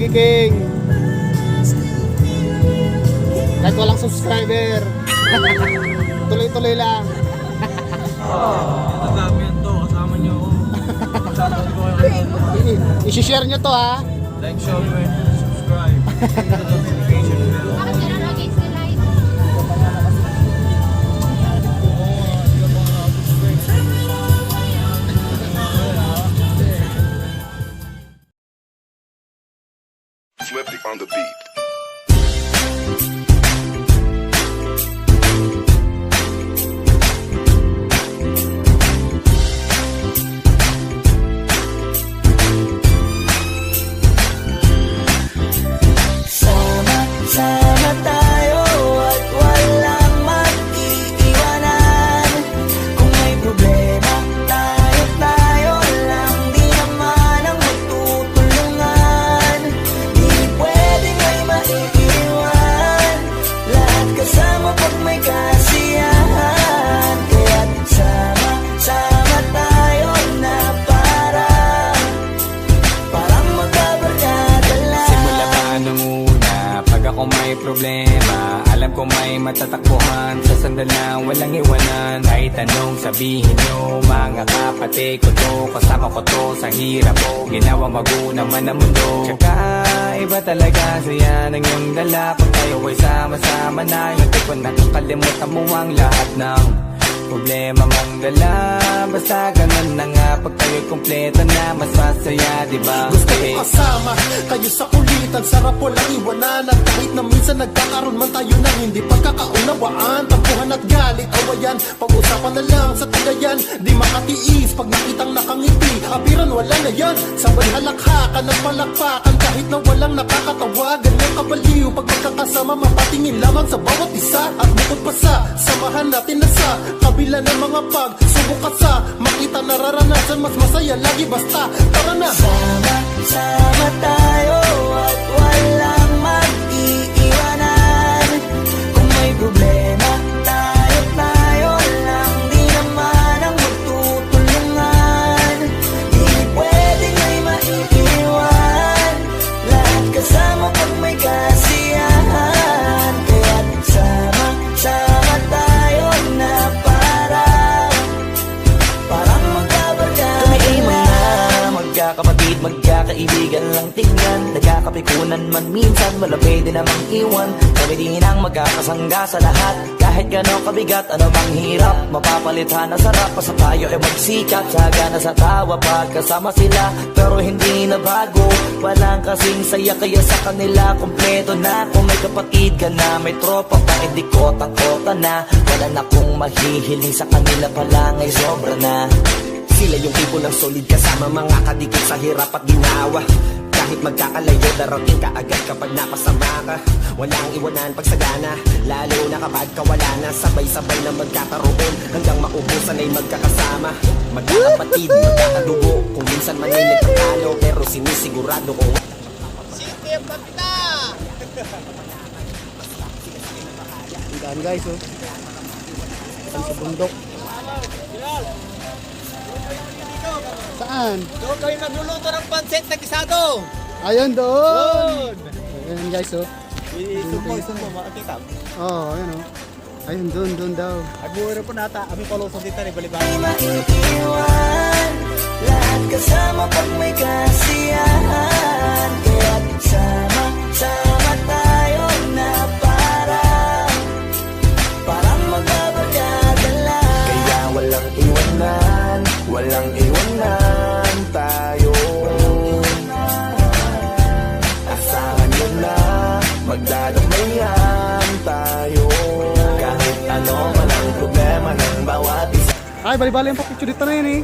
King. Kahit walang subscriber. Tuloy-tuloy lang. Ito namin to, kasama nyo ako. I-share nyo to ha. Like, share, subscribe. Notification bell. Bakit ka na against the light? Flippy on the beat. Sama tayo at walang mag-iiwanan. Kung may problema, tayo lang. Di naman ang magtutulungan. Di pwedeng may maiiwan. Lahat kasama pag may kasiyahan. Kaya't sama tayo na parang magkabarkada lang. Simula pa nung una, pag ako may problema, alam ko may matatakbuhan. Sa sandalang walang iwanan. Kahit anong sabihin nyo, mga kapatid ko to, kasama ko to sa hirap ko. Ginawa maguna man ang mundo. Tsaka iba talaga saya ng iyong dala. Pag tayo ay sama-sama na, yung tipo nakakalimutan mo ang lahat ng problema mong dala. Basta ganun na nga, pag tayo kompleto na, mas masaya, diba? Gusto ko kasama kayo sa kulitan. Sarap walang iwanan. At kahit na minsan nagkakaroon man tayo ng hindi pagkakaunawaan, tampuhan at galit, awayan, pag-usapan na lang sa tagayan. Di makatiis pag nakitang nakangiti, apiran wala na yan. Sabay halakhakan at palakpakan kahit na walang nakakatawa. Ganyang kabaliw pag magkakasama, mapatingin lamang sa bawat isa. At bukod pa sa samahan natin na sa kabila ng mga pagsubok at sa makita nararanasan, mas masaya lagi basta tara na. Sama tayo at walang mag-iiwanan. Kung may problema, tayo lang. Di naman ang magtutulungan. Di pwedeng may maiiwan. Lahat kasama pag may kasiyahan. Kaya't sama tayo na parang magkabarkada. Kumiiman na magkakapatid, magkakaibigan lang tingnan. Nagkakapikunan man minsan, wala pwede namang iwan. Kami din ang magkakasangga sa lahat. Kahit gano'ng kabigat, ano bang hirap, mapapalitan na sarap. Basta tayo ay magsikat, sagana sa tawa pagkasama sila. Pero hindi na bago, walang kasing saya. Kaya sa kanila kompleto na. Kung may kapatid ka na, may tropa pa, hindi kota-kota na. Wala na kong mahihiling sa kanila pa lang ay sobra na. Sila yung tipo ng solid kasama, mga kadikit sa hirap at ginawa. Kahit magkakalayo, darating ka agad kapag napasama ka. Walang iwanan pag sagana, lalo na kapag kawala na. Sabay-sabay na magkakaroon, hanggang maubusan ay magkakasama. Magkakapatid, magkakadugo, kung minsan man ay nagkakalo, pero sinisigurado ko Ang daan guys oh. Saan sa bundok? Saan? Doon kami magluluto ng pansit na gisado. Ayun doon. Ayun guys oh. Isumpo, makakita. Oh, ayun oh. Ayun doon daw. Ay, buhay po nata. Kami palusong dito rin, balibang. ay maiiwan. Lahat kasama pag may kasiyahan. Kaya't sama tayo na parang magbabarkada lang. Kaya walang iwanan tayo. Asahan nyo na, magdadamayan tayo. Kahit ano man ang problema ng bawat isa. Ay, bali-bali yung papicture dito na yun eh.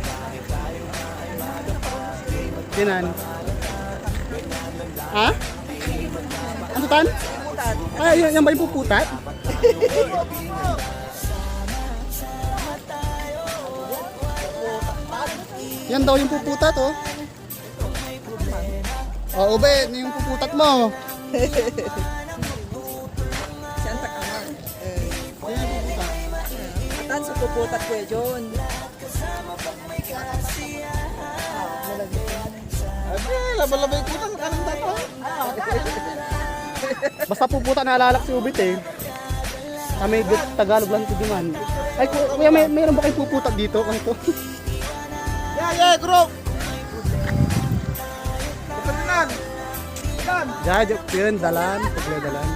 Kinan. Ha? Ano tan? Ay, yan ba yung puputat? Yan daw yung puputat oh. Oo, be, yung puputat mo. Santa Kaman. Yan yung puputat. Atan sa puputat ko eh, John. Ay, laban-labay ko na. Anong tato? Basta puputa naalala ko si Ubit eh. Kami Tagalog lang ito man. Ay kuya, mayroon ba kayo puputa dito? Ano to? Yeah, group! Kapalinan! Joke yun, dalan. Pagla dalan.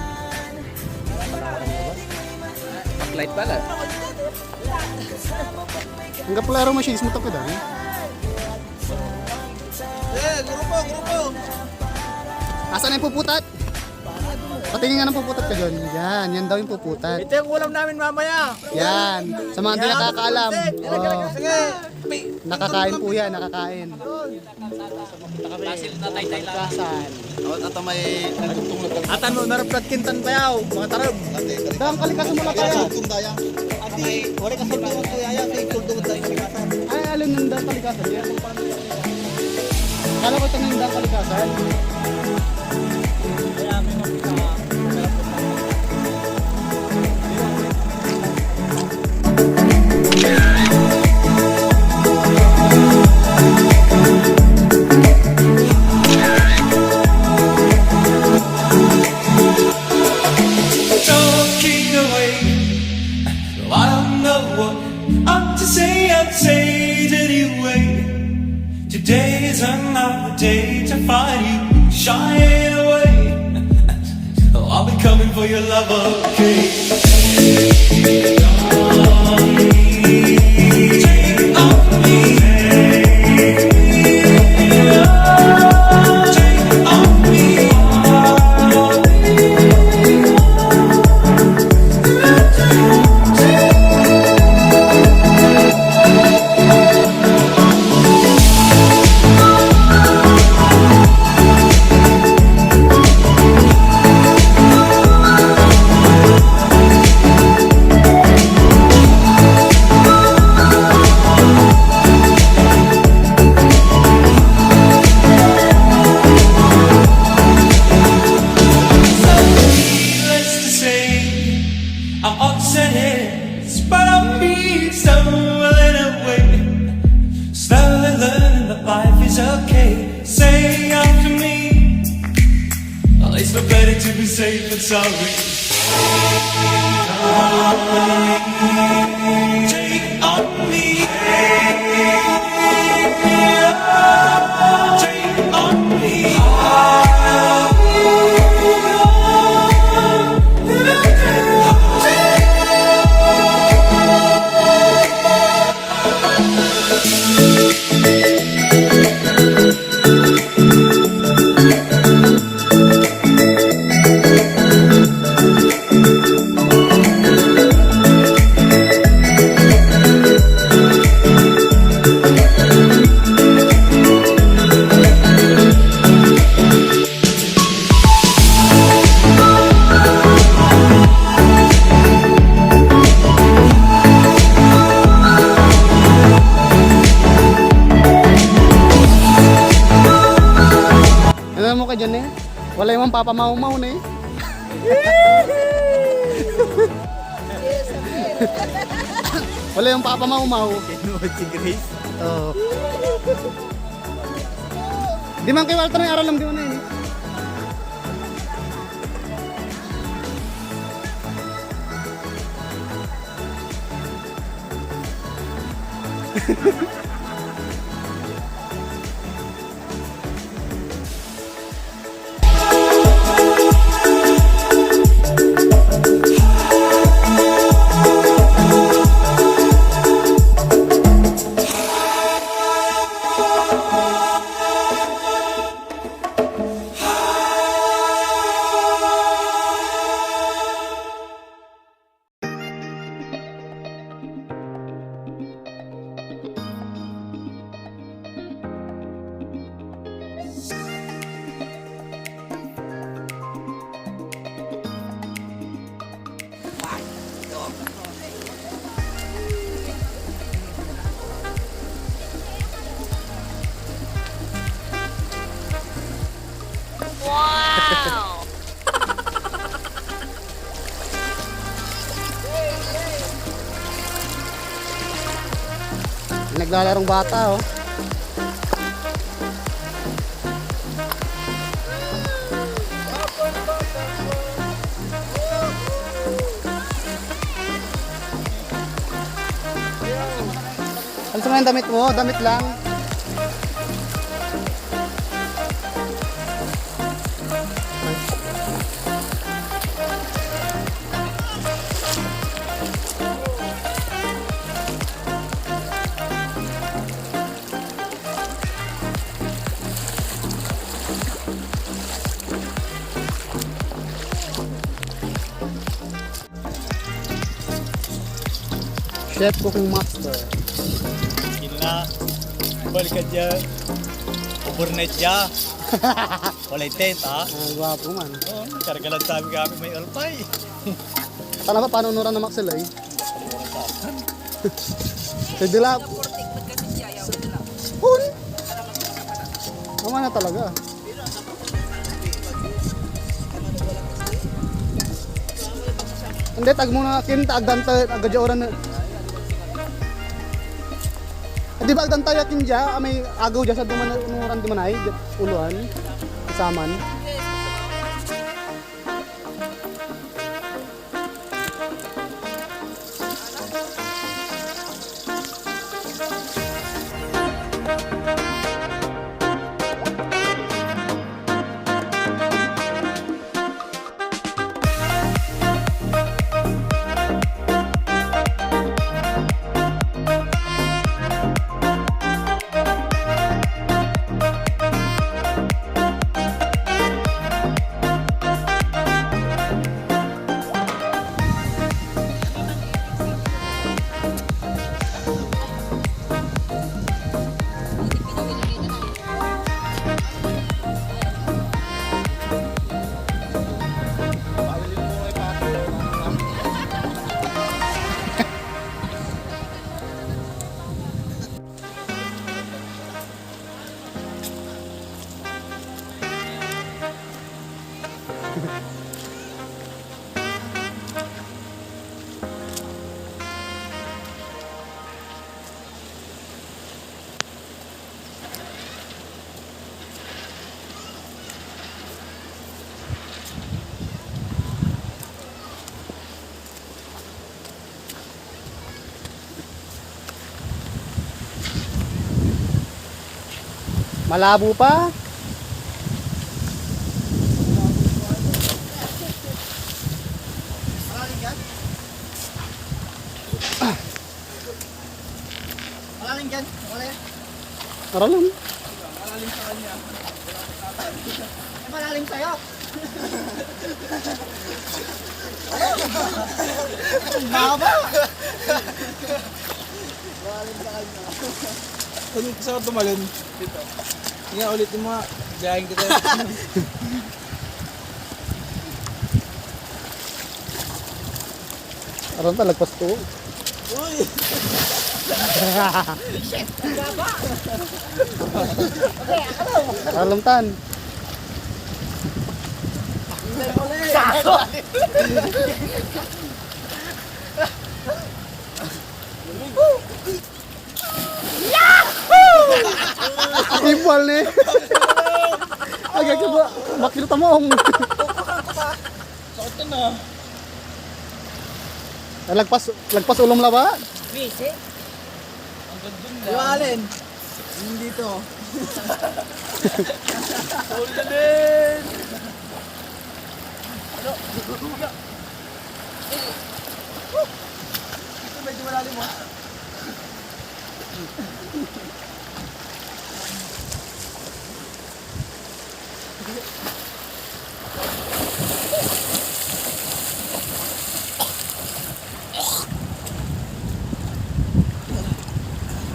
Backlight pala. Ang kapularo mo siya, mo to ka dami. Grupo! Asan na yung puputat? Patingin nga ng puputat ka dyan. Yan daw yung puputat. Ito yung ulam namin mamaya. Yan. Sa mga hindi nakakaalam. Oh, Sige. nakakain po yan, nakakain. At ano, naraplat kintan pa yaw. Mga tarab. Dahang kalikasan mo lang kaya. Ati, wala ka sultungan ko yaya. Ati, sultungan tayo kalikasan. Ay, alam nang dahang kalikasan. Yan. Kala ko ito nang dahang kalikasan. Kaya may makita. Talking away. I don't know what I'm to say, I'd say it anyway. Today is another day to find you shying away. Oh, I'll be coming for your love, okay? Take on me. Take on me. Take on me. Needless to say, I'm upset heads, but I'm being stumbling away. Slowly learning that life is okay. Say after me, oh, it's no better to be safe than sorry. Take on me. Take on me. Ano mo ka dyan eh? Wala yung papamaumaw na eh. Wala yung papamaumaw. Kinuha si Grace. Oo. Di man kay Walter na araw lang di mo na yun eh. Naglalarong bata oh. naman yung damit mo, damit lang. Chef Cooking Master. Gila. Balik ka dyan. Overnight dyan. Walay tent, ha? Ang gwapo man. Oo, kargalan sabi kami may alpay. Sana ba panunuran ng Maxel ay? Sige lang. Hun! Tama na talaga. Hindi, tag muna kin, agdanta, agadya oran na. Di ba agdanta yakin dya, may agaw dya sa dumanuran dumanay, uluan, isaman. Malabo pa. Malalim dyan. Malalim. Aralam. Malalim sa kanya. Malalim sa'yo. Baba! Malalim sa kanya. Kung saan tumalon? Dito. Nga ulitin mo nga. Diyahin kita. Aram talagpas to. Uy! Aralam tan. Ibal ni. Agak coba bakil tamong. Sakit na. Lagpas ulom la ba? Busy. Ang gandun na. Yung alin? Yung dito. Hold na din! Ano? Ito medyo malalim mo.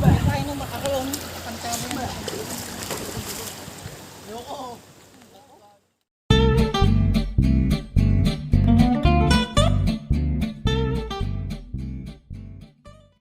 Tayo nung makakulong. Pantay mo ba? Ayoko.